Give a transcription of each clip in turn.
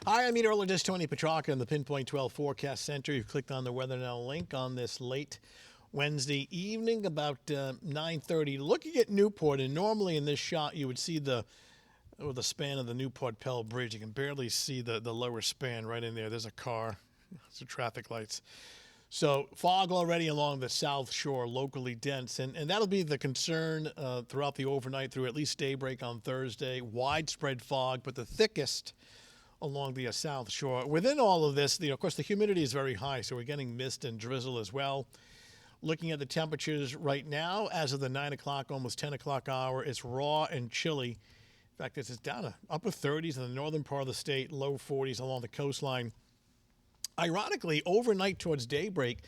Hi, I'm meteorologist Tony Petrarca in the Pinpoint 12 Forecast Center. You've clicked on the Weather Now link on this late Wednesday evening, about 9:30. Looking at Newport, and normally in this shot you would see the span of the Newport Pell Bridge. You can barely see the lower span right in there. There's a car, some traffic lights. So fog already along the south shore, locally dense, and that'll be the concern throughout the overnight through at least daybreak on Thursday. Widespread fog, but the thickest along the south shore. Within all of this, of course, the humidity is very high, so we're getting mist and drizzle as well. Looking at the temperatures right now, as of the 9 o'clock, almost 10 o'clock hour, it's raw and chilly. In fact, it's down to upper 30s in the northern part of the state, low 40s along the coastline. Ironically, overnight towards daybreak,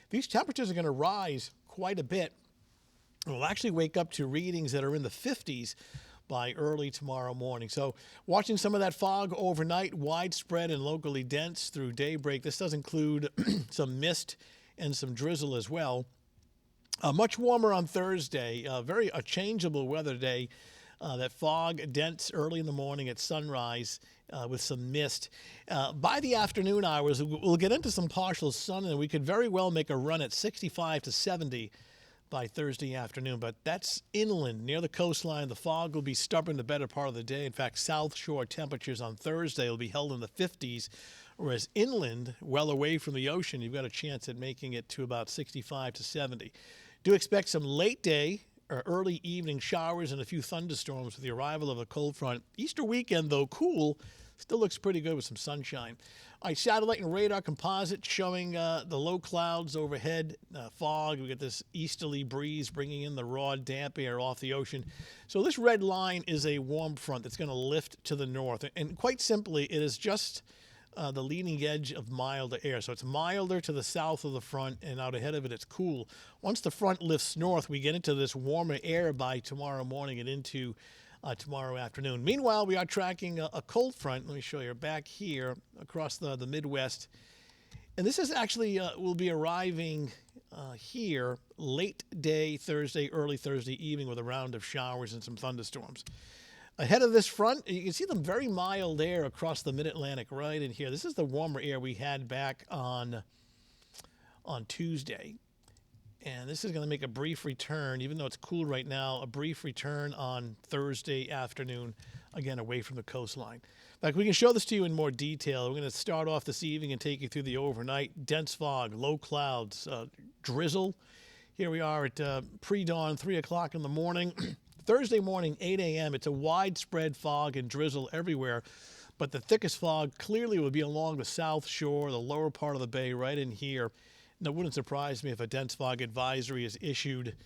these temperatures are going to rise quite a bit. We'll actually wake up to readings that are in the 50s by early tomorrow morning. So watching some of that fog overnight, widespread and locally dense through daybreak. This does include some mist and some drizzle as well. Much warmer on Thursday, a changeable weather day. That fog dense early in the morning at sunrise with some mist. By the afternoon hours, we'll get into some partial sun, and we could very well make a run at 65 to 70 by Thursday afternoon, but that's inland near the coastline. The fog will be stubborn the better part of the day. In fact, South Shore temperatures on Thursday will be held in the 50s, whereas inland, well away from the ocean, you've got a chance at making it to about 65 to 70. Do expect some late day or early evening showers and a few thunderstorms with the arrival of a cold front. Easter weekend, though cool, still looks pretty good with some sunshine. All right, satellite and radar composite showing the low clouds overhead, fog. We get this easterly breeze bringing in the raw, damp air off the ocean. So this red line is a warm front that's going to lift to the north. And quite simply, it is just the leading edge of milder air. So it's milder to the south of the front, and out ahead of it, it's cool. Once the front lifts north, we get into this warmer air by tomorrow morning and into tomorrow afternoon. Meanwhile, we are tracking a cold front. Let me show you back here across the Midwest. And this is actually will be arriving here late day Thursday, early Thursday evening with a round of showers and some thunderstorms. Ahead of this front, you can see them very mild air across the mid-Atlantic right in here. This is the warmer air we had back on Tuesday. And this is going to make a brief return, even though it's cool right now, a brief return on Thursday afternoon, again, away from the coastline. In fact, we can show this to you in more detail. We're going to start off this evening and take you through the overnight. Dense fog, low clouds, drizzle. Here we are at pre-dawn, 3 o'clock in the morning. Thursday morning, 8 a.m., it's a widespread fog and drizzle everywhere, but the thickest fog clearly will be along the south shore, the lower part of the bay, right in here. And it wouldn't surprise me if a dense fog advisory is issued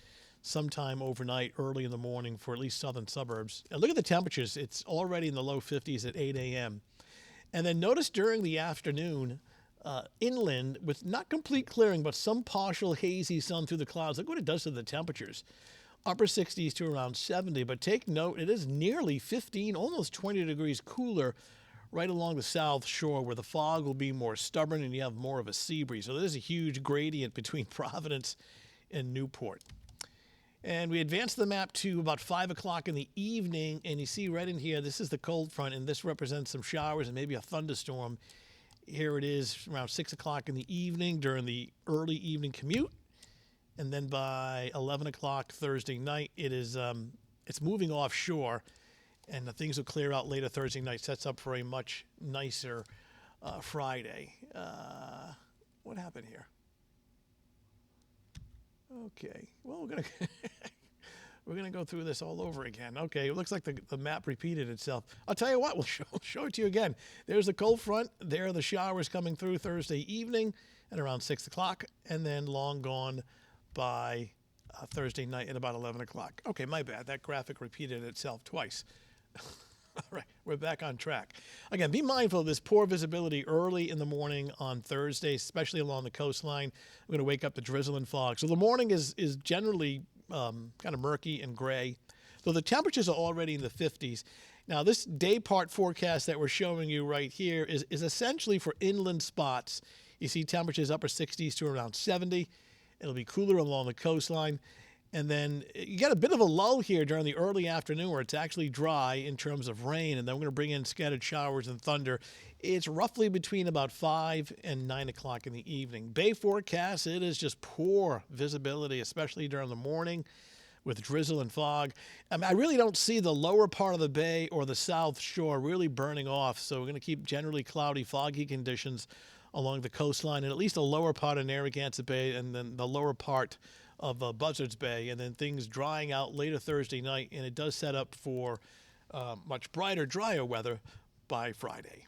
sometime overnight, early in the morning for at least southern suburbs. And look at the temperatures. It's already in the low 50s at 8 a.m. And then notice during the afternoon, inland, with not complete clearing, but some partial hazy sun through the clouds. Look what it does to the temperatures. Upper 60s to around 70, but take note, it is nearly 15, almost 20 degrees cooler right along the south shore where the fog will be more stubborn and you have more of a sea breeze. So there's a huge gradient between Providence and Newport. And we advance the map to about 5 o'clock in the evening, and you see right in here, this is the cold front, and this represents some showers and maybe a thunderstorm. Here it is around 6 o'clock in the evening during the early evening commute. And then by 11 o'clock Thursday night, it's moving offshore, and the things will clear out later Thursday night. Sets up for a much nicer Friday. What happened here? Okay, well, we're gonna go through this all over again. Okay, it looks like the map repeated itself. I'll tell you what, we'll show it to you again. There's the cold front. There are the showers coming through Thursday evening at around 6 o'clock, and then long gone by Thursday night at about 11 o'clock. Okay, my bad. That graphic repeated itself twice. All right, we're back on track. Again, be mindful of this poor visibility early in the morning on Thursday, especially along the coastline. We're going to wake up to drizzle and fog. So the morning is generally kind of murky and gray. So the temperatures are already in the 50s. Now, this day part forecast that we're showing you right here is essentially for inland spots. You see temperatures upper 60s to around 70. It'll be cooler along the coastline. And then you get a bit of a lull here during the early afternoon where it's actually dry in terms of rain, and then we're going to bring in scattered showers and thunder. It's roughly between about 5 and 9 o'clock in the evening. Bay forecast, it is just poor visibility, especially during the morning with drizzle and fog. I mean, I really don't see the lower part of the bay or the south shore really burning off, so we're going to keep generally cloudy, foggy conditions along the coastline, and at least the lower part of Narragansett Bay and then the lower part of Buzzards Bay, and then things drying out later Thursday night, and it does set up for much brighter, drier weather by Friday.